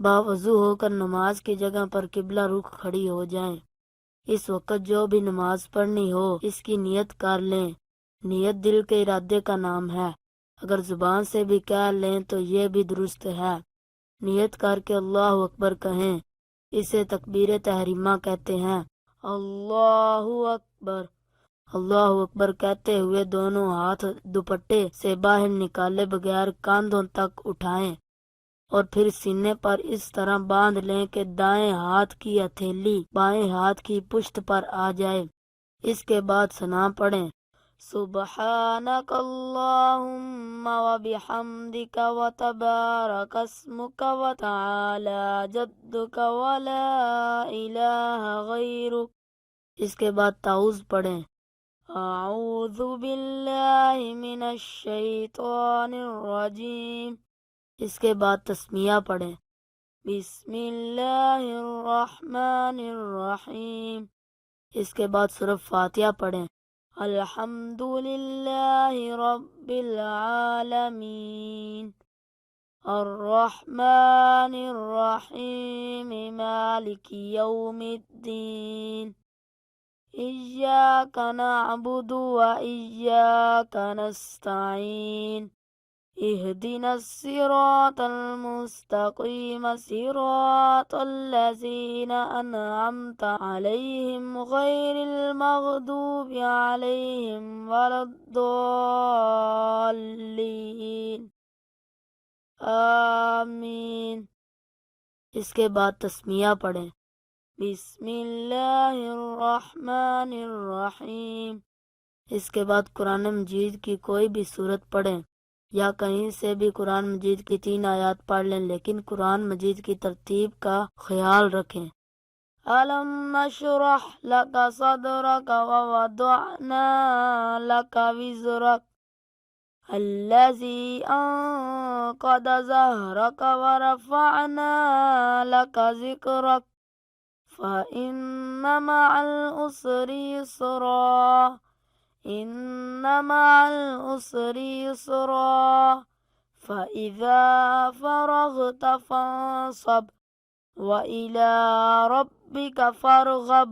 باوضو ہو کر نماز کی جگہ پر قبلہ رخ کھڑی ہو جائیں۔ اس وقت جو بھی نماز پڑھنی ہو اس کی نیت کر لیں۔ نیت دل کے ارادے کا نام ہے، اگر زبان سے بھی کہہ لیں تو یہ بھی درست ہے۔ نیت کر کے اللہ اکبر کہیں، اسے تکبیر تحریمہ کہتے ہیں۔ اللہ اکبر، اللہ اکبر کہتے ہوئے دونوں ہاتھ دوپٹے سے باہر نکالے بغیر کاندھوں تک اٹھائیں اور پھر سینے پر اس طرح باندھ لیں کہ دائیں ہاتھ کی ہتھیلی بائیں ہاتھ کی پشت پر آ جائے۔ اس کے بعد ثنا پڑھیں، سبحانک اللہم وبحمدک وتبارک اسمک وتعالی جدک ولا الہ غیرک۔ اس کے بعد تعوذ پڑھیں، اعوذ باللہ من الشیطان الرجیم۔ اس کے بعد تسمیہ پڑھیں، بسم اللہ الرحمن الرحیم۔ اس کے بعد سورہ فاتحہ پڑھیں، الحمد للہ رب العالمین الرحمن الرحیم مالک یوم الدین ایاک نعبد و ایاک نستعین اہدنا الصراط المستقیم صراط الذین انعمت علیہم غیر المغضوب علیہم ولا الضالین آمین۔ اس کے بعد تسمیہ پڑھیں، بسم اللہ الرحمن الرحیم۔ اس کے بعد قرآن مجید کی کوئی بھی سورت پڑھیں یا کہیں سے بھی قرآن مجید کی 3 آیات پڑھ لیں، لیکن قرآن مجید کی ترتیب کا خیال رکھیں۔ أَلَمْ نَشْرَحْ لَكَ صَدْرَكَ وَوَضَعْنَا لَكَ وِزْرَكَ الَّذِي أَنقَضَ ظَهْرَكَ وَرَفَعْنَا لَكَ ذِكْرَكَ فَإِنَّ مَعَ الْعُسْرِ يُسْرًا إِنَّ مَعَ الْعُسْرِ يُسْرًا فَإِذَا فَرَغْتَ فَانصَبْ وَإِلَى رَبِّكَ فَارْغَب۔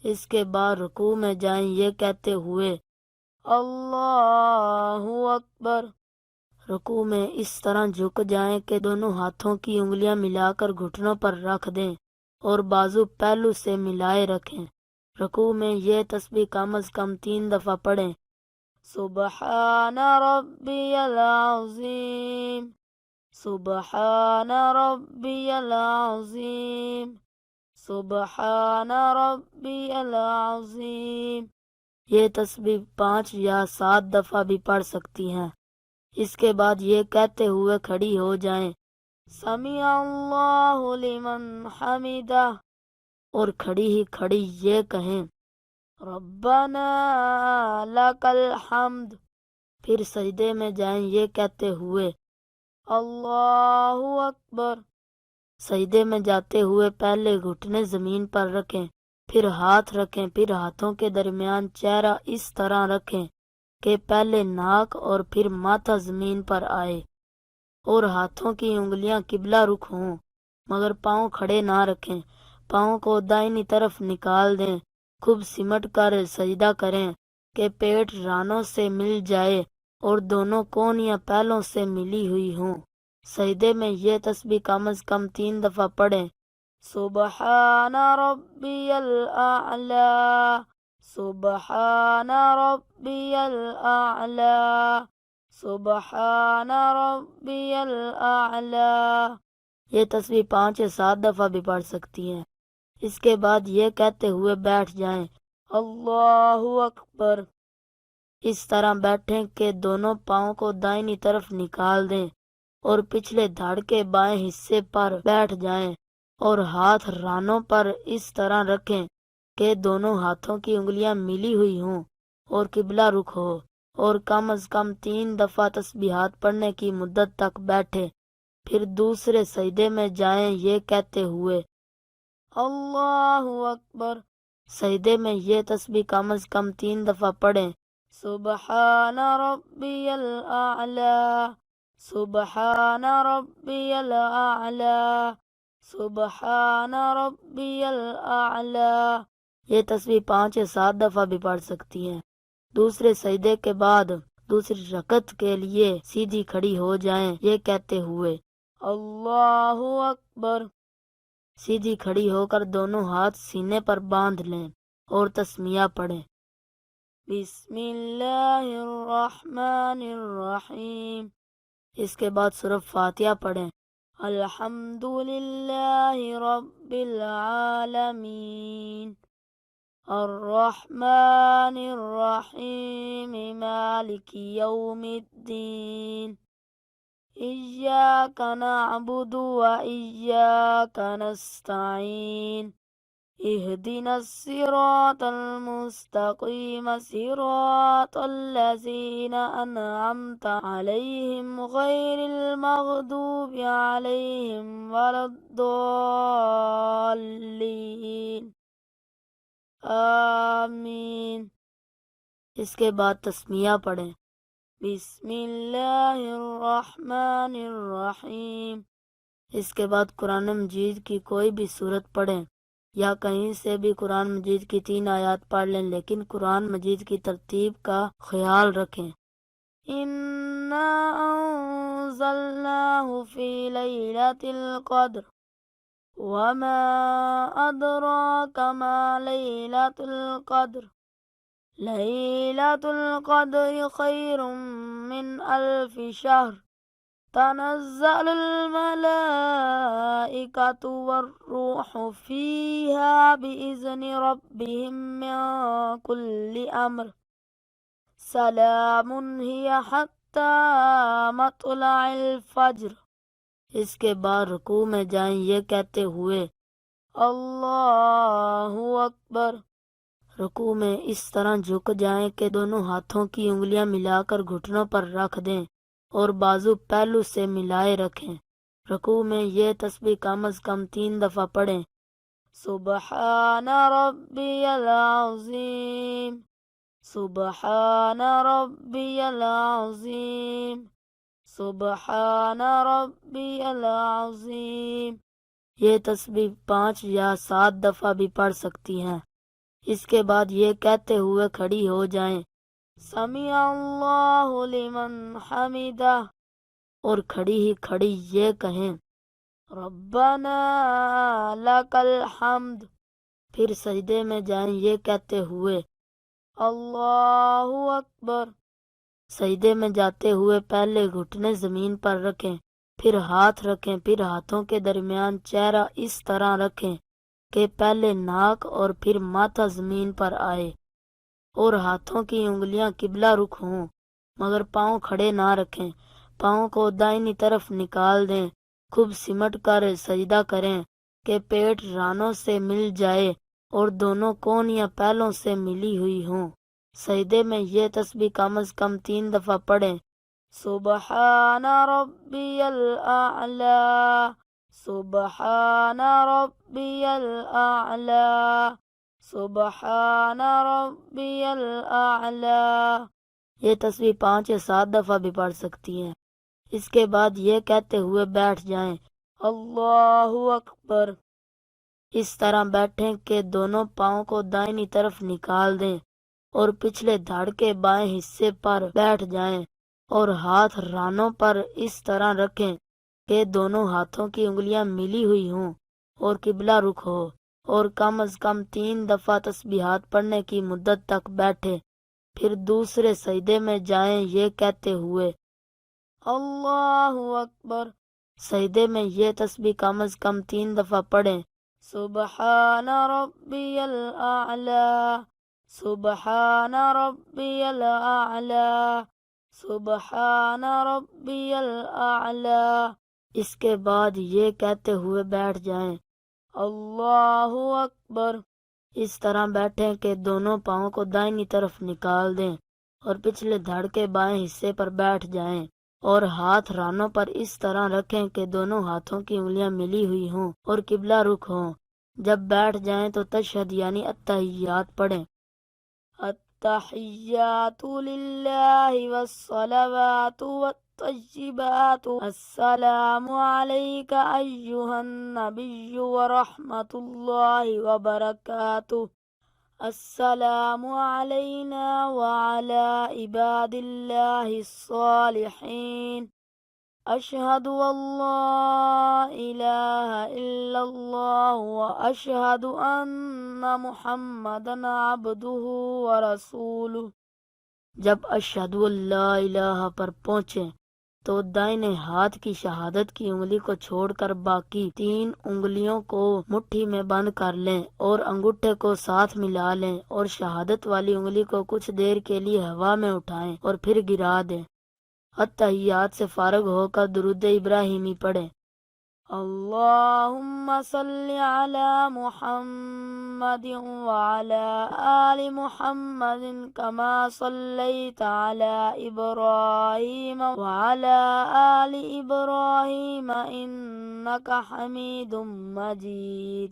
اس کے بعد رکوع میں جائیں یہ کہتے ہوئے اللہ اکبر۔ رکوع میں اس طرح جھک جائیں کہ دونوں ہاتھوں کی انگلیاں ملا کر گھٹنوں پر رکھ دیں اور بازو پہلو سے ملائے رکھیں۔ رکوع میں یہ تسبیح کم از کم 3 دفعہ پڑھیں، سبحان ربی العظیم، سبحان ربی العظیم، سبحان ربی العظیم۔ یہ تسبیح 5 یا 7 دفعہ بھی پڑھ سکتی ہیں۔ اس کے بعد یہ کہتے ہوئے کھڑی ہو جائیں، سمیع اللہ لمن حمدہ، اور کھڑی ہی کھڑی یہ کہیں، ربنا لک الحمد۔ پھر سجدے میں جائیں یہ کہتے ہوئے اللہ اکبر۔ سجدے میں جاتے ہوئے پہلے گھٹنے زمین پر رکھیں، پھر ہاتھ رکھیں، پھر ہاتھوں کے درمیان چہرہ اس طرح رکھیں کہ پہلے ناک اور پھر ماتھا زمین پر آئے اور ہاتھوں کی انگلیاں قبلہ رخ ہوں، مگر پاؤں کھڑے نہ رکھیں۔ پاؤں کو دائنی طرف نکال دیں، خوب سمٹ کر سجدہ کریں کہ پیٹ رانوں سے مل جائے اور دونوں کونیاں پہلوں سے ملی ہوئی ہوں۔ سجدے میں یہ تسبیح کم از کم 3 دفعہ پڑھیں، سبحان ربی الاعلی، سبحان ربی الاعلی، سبحان ربی الاعلی۔ یہ تسبیح 5 یا 7 دفعہ بھی پڑھ سکتی ہیں۔ اس کے بعد یہ کہتے ہوئے بیٹھ جائیں، اللہ اکبر۔ اس طرح بیٹھیں کہ دونوں پاؤں کو دائنی طرف نکال دیں اور پچھلے دھڑ کے بائیں حصے پر بیٹھ جائیں اور ہاتھ رانوں پر اس طرح رکھیں کہ دونوں ہاتھوں کی انگلیاں ملی ہوئی ہوں اور قبلہ رخ ہو، اور کم از کم 3 دفعہ تسبیحات پڑھنے کی مدت تک بیٹھے۔ پھر دوسرے سجدے میں جائیں یہ کہتے ہوئے اللہ اکبر۔ سجدے میں یہ تسبیح کم از کم 3 دفعہ پڑھیں، سبحان ربی الاعلی، سبحان ربی الاعلی، سبحان ربی الاعلی۔ یہ تسبیح 5 یا 7 دفعہ بھی پڑھ سکتی ہیں۔ دوسرے سجدے کے بعد دوسری رکعت کے لیے سیدھی کھڑی ہو جائیں، یہ کہتے ہوئے اللہ اکبر۔ سیدھی کھڑی ہو کر دونوں ہاتھ سینے پر باندھ لیں اور تسمیہ پڑھیں، بسم اللہ الرحمن الرحیم۔ اس کے بعد سورۃ فاتحہ پڑھیں، الحمد للہ رب العالمین، الرحمن الرحیم، مالک یوم الدین، ایاک نعبد و ایاک نستعین، اہدنا الصراط المستقیم، صراط الذین انعمت علیہم غیر المغضوب علیہم ولا الضالین، آمین۔ اس کے بعد تسمیہ پڑھیں، بسم اللہ الرحمن الرحیم۔ اس کے بعد قرآن مجید کی کوئی بھی سورت پڑھیں یا کہیں سے بھی قرآن مجید کی 3 آیات پڑھ لیں، لیکن قرآن مجید کی ترتیب کا خیال رکھیں۔ اِنَّا أَنزَلْنَاهُ فِي لَيْلَةِ الْقَدْرِ وَمَا أَدْرَاكَ مَا لَيْلَةُ الْقَدْرِ لَيْلَةُ الْقَدْرِ خَيْرٌ مِّنْ أَلْفِ شَهْرٍ تَنَزَّلُ الْمَلَائِكَةُ وَالرُّوحُ فِيهَا بِإِذْنِ رَبِّهِم مِّن كُلِّ أَمْرٍ سَلَامٌ هِيَ حَتَّى مَطْلَعِ الْفَجْرِ۔ اس کے بعد رکوع میں جائیں، یہ کہتے ہوئے اللہ اکبر۔ رکوع میں اس طرح جھک جائیں کہ دونوں ہاتھوں کی انگلیاں ملا کر گھٹنوں پر رکھ دیں اور بازو پہلو سے ملائے رکھیں۔ رکوع میں یہ تسبیح کم از کم 3 دفعہ پڑھیں، سبحان ربی العظیم، سبحان ربی العظیم، سبحان ربی العظیم۔ یہ تسبیح 5 یا 7 دفعہ بھی پڑھ سکتی ہیں۔ اس کے بعد یہ کہتے ہوئے کھڑی ہو جائیں، سمیع اللہ لمن حمدہ، اور کھڑی ہی کھڑی یہ کہیں، ربنا لک الحمد۔ پھر سجدے میں جائیں، یہ کہتے ہوئے اللہ اکبر۔ سجدے میں جاتے ہوئے پہلے گھٹنے زمین پر رکھیں، پھر ہاتھ رکھیں، پھر ہاتھوں کے درمیان چہرہ اس طرح رکھیں کہ پہلے ناک اور پھر ماتھا زمین پر آئے، اور ہاتھوں کی انگلیاں قبلہ رخ ہوں، مگر پاؤں کھڑے نہ رکھیں۔ پاؤں کو دائنی طرف نکال دیں، خوب سمٹ کر سجدہ کریں کہ پیٹ رانوں سے مل جائے اور دونوں کونیاں پیلوں سے ملی ہوئی ہوں۔ سجدے میں یہ تسبیح کم از کم 3 دفعہ پڑھیں، سبحان ربی الاعلی، سبحان ربی الاعلی، سبحان ربی الاعلی۔ یہ تسبیح 5 یا 7 دفعہ بھی پڑھ سکتی ہیں۔ اس کے بعد یہ کہتے ہوئے بیٹھ جائیں، اللہ اکبر۔ اس طرح بیٹھیں کہ دونوں پاؤں کو دائنی طرف نکال دیں اور پچھلے دھڑ کے بائیں حصے پر بیٹھ جائیں، اور ہاتھ رانوں پر اس طرح رکھیں کہ دونوں ہاتھوں کی انگلیاں ملی ہوئی ہوں اور قبلہ رخ ہو، اور کم از کم 3 دفعہ تسبیحات پڑھنے کی مدت تک بیٹھے۔ پھر دوسرے سجدے میں جائیں، یہ کہتے ہوئے اللہ اکبر۔ سجدے میں یہ تسبیح کم از کم 3 دفعہ پڑھیں، سبحان ربی الاعلی، سبحان ربی الاعلی، سبحان ربی الاعلی۔ اس کے بعد یہ کہتے ہوئے بیٹھ جائیں، اللہ اکبر۔ اس طرح بیٹھیں کہ دونوں پاؤں کو دائنی طرف نکال دیں اور پچھلے دھڑ کے بائیں حصے پر بیٹھ جائیں، اور ہاتھ رانوں پر اس طرح رکھیں کہ دونوں ہاتھوں کی انگلیاں ملی ہوئی ہوں اور قبلہ رخ ہوں۔ جب بیٹھ جائیں تو تشہد یعنی التحیات پڑھیں، التحیات للہ والصلوات الطيبات السلام عليك أيها النبي ورحمة الله وبركاته السلام علينا وعلى عباد الله الصالحين أشهد أن لا إله إلا الله وأشهد أن محمدا عبده ورسوله۔ جب اشہد اللہ الہ پر پہنچیں تو دائیں ہاتھ کی شہادت کی انگلی کو چھوڑ کر باقی 3 انگلیوں کو مٹھی میں بند کر لیں اور انگوٹھے کو ساتھ ملا لیں اور شہادت والی انگلی کو کچھ دیر کے لیے ہوا میں اٹھائیں اور پھر گرا دیں۔ اتحیات سے فارغ ہو کر درود ابراہیمی پڑھیں۔ اللہم صلی علی محمد وعلی آل محمد کما صلیت علی ابراہیم وعلی آل ابراہیم انک حمید مجید۔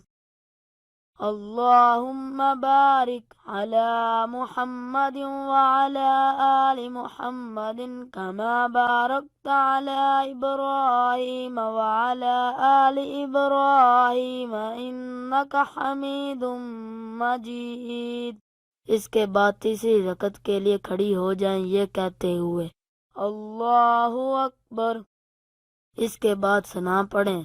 اللہم بارک علی محمد وعلی آل محمد کما بارکت علی ابراہیم وعلی آل ابراہیم انک حمید مجید۔ اس کے بعد تیسری رکعت کے لیے کھڑی ہو جائیں یہ کہتے ہوئے اللہ اکبر۔ اس کے بعد ثنا پڑھیں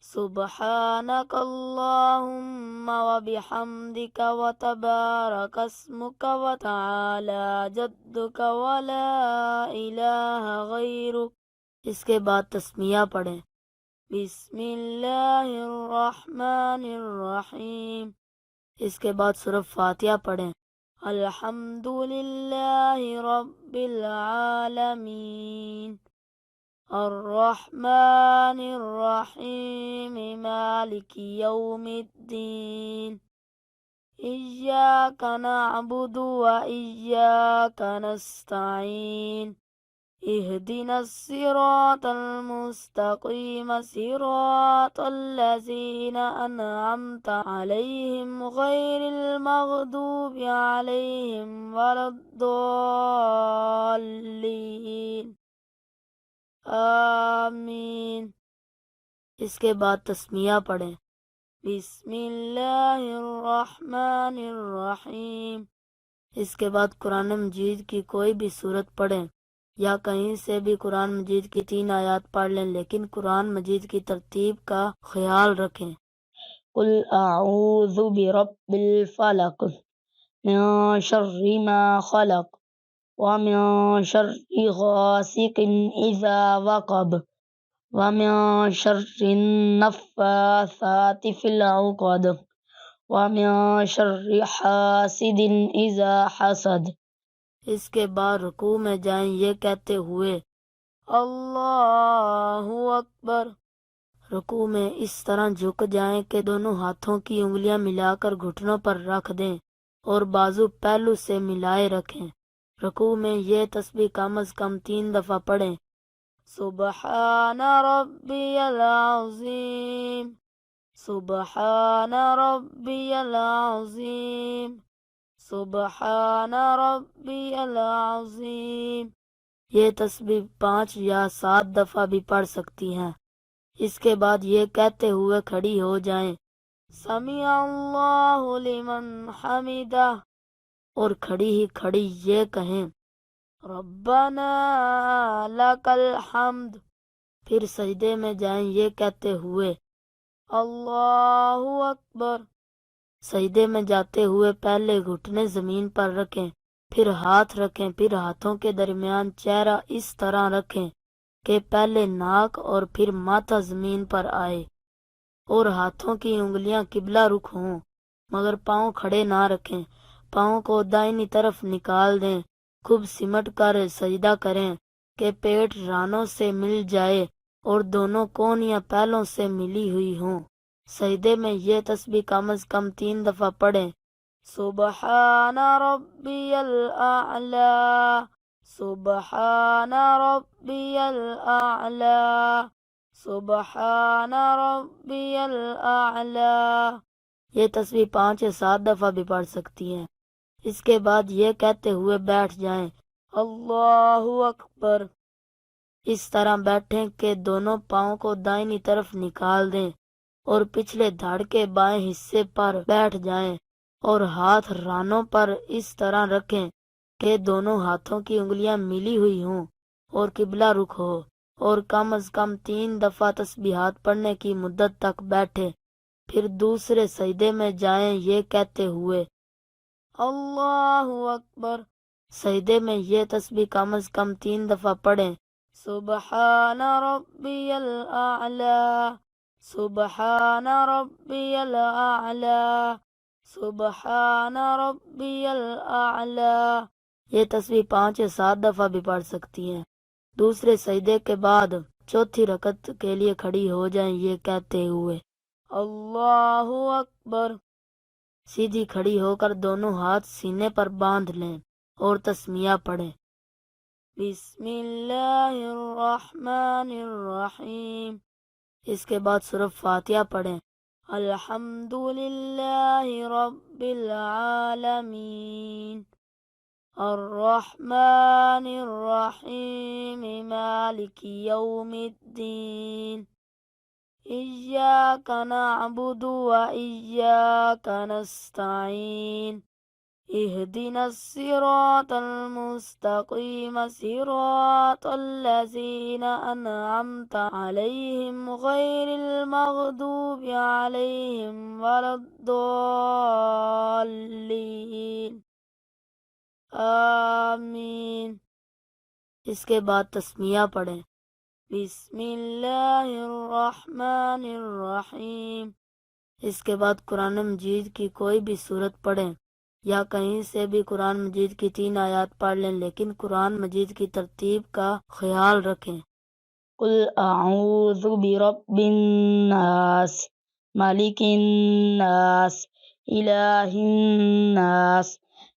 سبحانک اللہم وبحمدک وتبارک اسمک وتعالی جدک ولا الہ غیرک۔ اس کے بعد تسمیہ پڑھیں بسم اللہ الرحمن الرحیم۔ اس کے بعد سورہ فاتحہ پڑھیں الحمد للہ رب العالمین الرحمن الرحیم مالک یوم الدین ایاک نعبد و ایاک نستعین اہدنا الصراط المستقیم صراط الذین انعمت علیہم غیر المغضوب علیہم ولا الضالین آمین۔ اس کے بعد تسمیہ پڑھیں بسم اللہ الرحمن الرحیم۔ اس کے بعد قرآن مجید کی کوئی بھی صورت پڑھیں یا کہیں سے بھی قرآن مجید کی 3 آیات پڑھ لیں لیکن قرآن مجید کی ترتیب کا خیال رکھیں۔ قل اعوذ برب الفلق من شر ما خلق ومن شر غاسق اذا وقب ومن شر النفاثات في العقد ومن شر حاسد اذا حسد۔ اس کے بعد رکوع میں جائیں یہ کہتے ہوئے اللہ اکبر۔ رکوع میں اس طرح جھک جائیں کہ دونوں ہاتھوں کی انگلیاں ملا کر گھٹنوں پر رکھ دیں اور بازو پہلو سے ملائے رکھیں۔ رکوع میں یہ تسبیح کم از کم 3 دفعہ پڑھیں سبحان ربی العظیم سبحان ربی العظیم سبحان ربی العظیم۔ یہ تسبیح 5 یا 7 دفعہ بھی پڑھ سکتی ہیں۔ اس کے بعد یہ کہتے ہوئے کھڑی ہو جائیں سمیع اللہ لمن حمدہ اور کھڑی ہی کھڑی یہ کہیں ربنا لک الحمد۔ پھر سجدے میں جائیں یہ کہتے ہوئے اللہ اکبر۔ سجدے میں جاتے ہوئے پہلے گھٹنے زمین پر رکھیں پھر ہاتھ رکھیں پھر ہاتھوں کے درمیان چہرہ اس طرح رکھیں کہ پہلے ناک اور پھر ماتھا زمین پر آئے اور ہاتھوں کی انگلیاں قبلہ رخ ہوں مگر پاؤں کھڑے نہ رکھیں۔ پاؤں کو دائنی طرف نکال دیں، خوب سمٹ کر سجدہ کریں کہ پیٹ رانوں سے مل جائے اور دونوں کونیاں پہلوں سے ملی ہوئی ہوں۔ سجدے میں یہ تسبیح کم از کم 3 دفعہ پڑھیں سبحان ربی الاعلی سبحان ربی الاعلی سبحان ربی الاعلی۔ یہ تسبیح 5 یا 7 دفعہ بھی پڑھ سکتی ہیں۔ اس کے بعد یہ کہتے ہوئے بیٹھ جائیں اللہ اکبر۔ اس طرح بیٹھیں کہ دونوں پاؤں کو دائنی طرف نکال دیں اور پچھلے دھڑ کے بائیں حصے پر بیٹھ جائیں اور ہاتھ رانوں پر اس طرح رکھیں کہ دونوں ہاتھوں کی انگلیاں ملی ہوئی ہوں اور قبلہ رخ ہو، اور کم از کم 3 دفعہ تسبیحات پڑھنے کی مدت تک بیٹھے، پھر دوسرے سجدے میں جائیں یہ کہتے ہوئے اللہ اکبر۔ سجدے میں یہ تسبیح کم از کم 3 دفعہ پڑھیں، سبحان ربی الاعلی، سبحان ربی الاعلی، سبحان ربی الاعلی۔ یہ تسبیح 5 یا 7 دفعہ بھی پڑھ سکتی ہیں۔ دوسرے سجدے کے بعد چوتھی رکعت کے لیے کھڑی ہو جائیں یہ کہتے ہوئے اللہ اکبر۔ سیدھی کھڑی ہو کر دونوں ہاتھ سینے پر باندھ لیں اور تسمیہ پڑھیں، بسم اللہ الرحمن الرحیم۔ اس کے بعد سورہ فاتحہ پڑھیں، الحمد للہ رب العالمین، الرحمن الرحیم، مالک یوم الدین، ایاک نعبد و ایاک نستعین، اہدنا الصراط المستقیم، صراط الذین انعمت علیہم غیر المغضوب علیہم ولا الضالین، آمین۔ اس کے بعد تسمیہ پڑھیں، بسم اللہ الرحمن الرحیم۔ اس کے بعد قرآن مجید کی کوئی بھی سورت پڑھیں یا کہیں سے بھی قرآن مجید کی 3 آیات پڑھ لیں، لیکن قرآن مجید کی ترتیب کا خیال رکھیں۔ قل اعوذ برب الناس، مالک الناس، الہ الناس،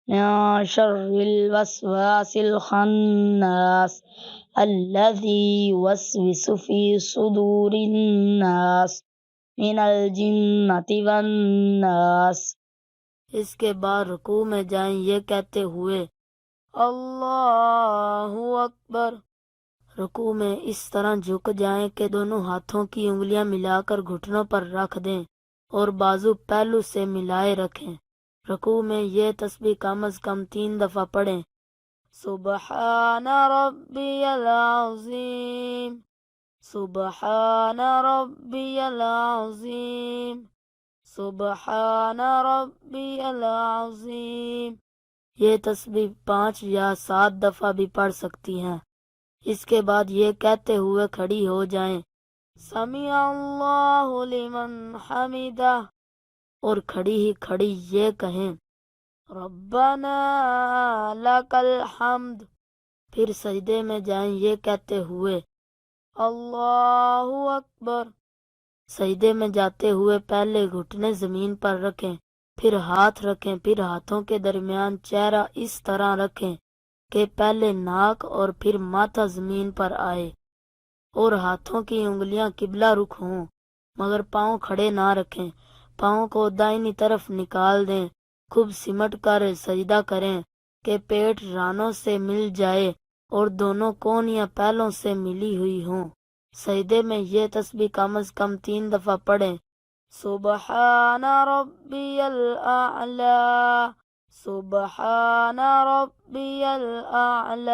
من شر الوسواس الخناس، الذی یوسوس فی صدور الناس، من الجنۃ والناس۔ اس کے بعد رکوع میں جائیں یہ کہتے ہوئے اللہ اکبر۔ رکوع میں اس طرح جھک جائیں کہ دونوں ہاتھوں کی انگلیاں ملا کر گھٹنوں پر رکھ دیں اور بازو پہلو سے ملائے رکھیں۔ رکوع میں یہ تسبیح کم از کم 3 دفعہ پڑھیں، سبحان ربی العظیم، سبحان ربی العظیم، سبحان ربی العظیم۔ یہ تسبیح 5 یا 7 دفعہ بھی پڑھ سکتی ہیں۔ اس کے بعد یہ کہتے ہوئے کھڑی ہو جائیں، سمیع اللہ لمن حمدہ، اور کھڑی ہی کھڑی یہ کہیں، ربنا لک الحمد۔ پھر سجدے میں جائیں یہ کہتے ہوئے اللہ اکبر۔ سجدے میں جاتے ہوئے پہلے گھٹنے زمین پر رکھیں، پھر ہاتھ رکھیں، پھر ہاتھوں کے درمیان چہرہ اس طرح رکھیں کہ پہلے ناک اور پھر ماتھا زمین پر آئے اور ہاتھوں کی انگلیاں قبلہ رخ ہوں، مگر پاؤں کھڑے نہ رکھیں۔ پاؤں کو دائنی طرف نکال دیں، خوب سمٹ کر سجدہ کریں کہ پیٹ رانوں سے مل جائے اور دونوں کونیاں پہلوں سے ملی ہوئی ہوں۔ سجدے میں یہ تسبیح کم از کم 3 دفعہ پڑھیں، سبحان ربی الاعلی، سبحان ربی الاعلی،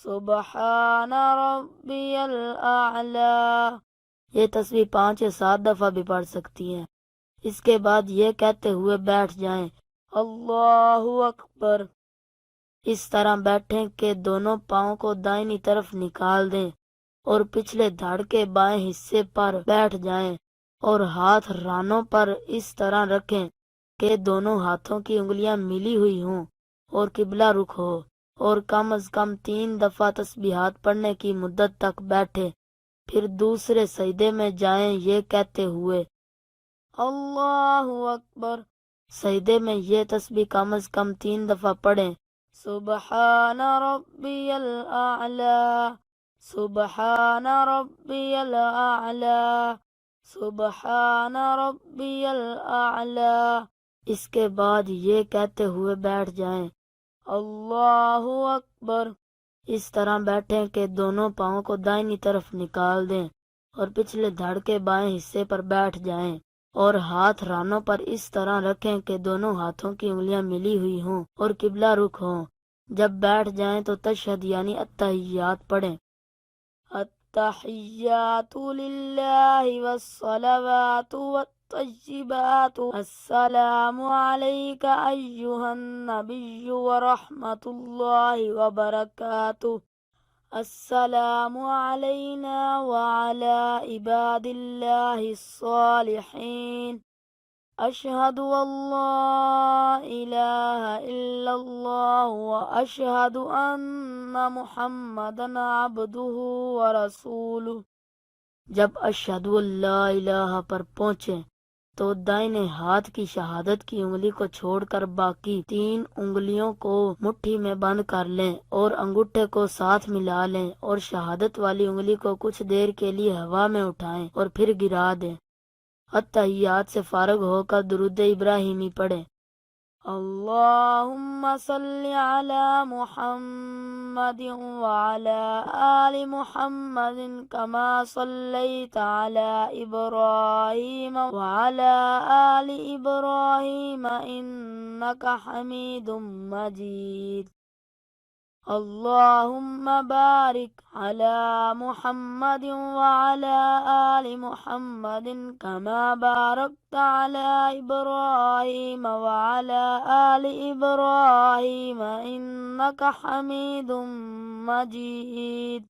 سبحان ربی الاعلی۔ یہ تسبیح 5 یا 7 دفعہ بھی پڑھ سکتی ہیں۔ اس کے بعد یہ کہتے ہوئے بیٹھ جائیں، اللہ اکبر۔ اس طرح بیٹھیں کہ دونوں پاؤں کو دائنی طرف نکال دیں اور پچھلے دھڑ کے بائیں حصے پر بیٹھ جائیں اور ہاتھ رانوں پر اس طرح رکھیں کہ دونوں ہاتھوں کی انگلیاں ملی ہوئی ہوں اور قبلہ رخ ہو، اور کم از کم 3 دفعہ تسبیحات پڑھنے کی مدت تک بیٹھے، پھر دوسرے سجدے میں جائیں یہ کہتے ہوئے اللہ اکبر۔ سجدے میں یہ تسبیح کم از کم 3 دفعہ پڑھیں، سبحان ربی الاعلی، سبحان ربی الاعلی، سبحان ربی الاعلی۔ اس کے بعد یہ کہتے ہوئے بیٹھ جائیں، اللہ اکبر۔ اس طرح بیٹھیں کہ دونوں پاؤں کو دائنی طرف نکال دیں اور پچھلے دھڑ کے بائیں حصے پر بیٹھ جائیں، اور ہاتھ رانوں پر اس طرح رکھیں کہ دونوں ہاتھوں کی انگلیاں ملی ہوئی ہوں اور قبلہ رخ ہوں۔ جب بیٹھ جائیں تو تشہد یعنی التحیات پڑھیں۔ التحیات للہ والصلوات والطیبات السلام علیک ایہا النبی ورحمۃ اللہ وبرکاتہ، السلام علینا وعلی عباد اللہ الصالحین، اشہد ان لا الہ الا اللہ واشہد ان محمدا عبدہ ورسولہ۔ جب اشہد ان لا الہ پر پہنچیں تو دائنے ہاتھ کی شہادت کی انگلی کو چھوڑ کر باقی 3 انگلیوں کو مٹھی میں بند کر لیں اور انگوٹھے کو ساتھ ملا لیں، اور شہادت والی انگلی کو کچھ دیر کے لیے ہوا میں اٹھائیں اور پھر گرا دیں۔ التحیات سے فارغ ہو کر درود ابراہیمی پڑھیں۔ اللہم صلی علی محمد وعلی آل محمد کما صلیت علی ابراہیم وعلی آل ابراہیم انک حمید مجید، اللہم بارک علی محمد وعلی آل محمد کما بارکت علی ابراہیم وعلی آل ابراہیم انک حمید مجید۔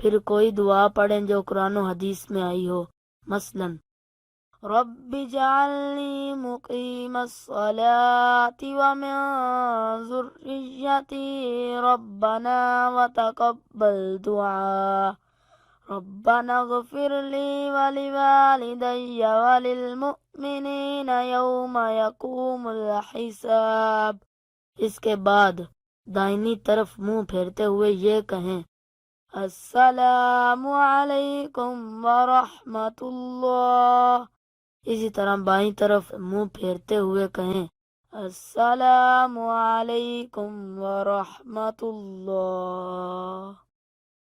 پھر کوئی دعا پڑھیں جو قرآن و حدیث میں آئی ہو، مثلاً رب اجعلنی مقیم الصلاة ومن ذریتی ربنا وتقبل دعاء، ربنا اغفر لی ولوالدی وللمؤمنین یوم یقوم الحساب۔ اس کے بعد دائنی طرف منہ پھیرتے ہوئے یہ کہیں، السلام علیکم ورحمۃ اللہ۔ اسی طرح بائیں طرف منہ پھیرتے ہوئے کہیں، السلام علیکم ورحمۃ اللہ۔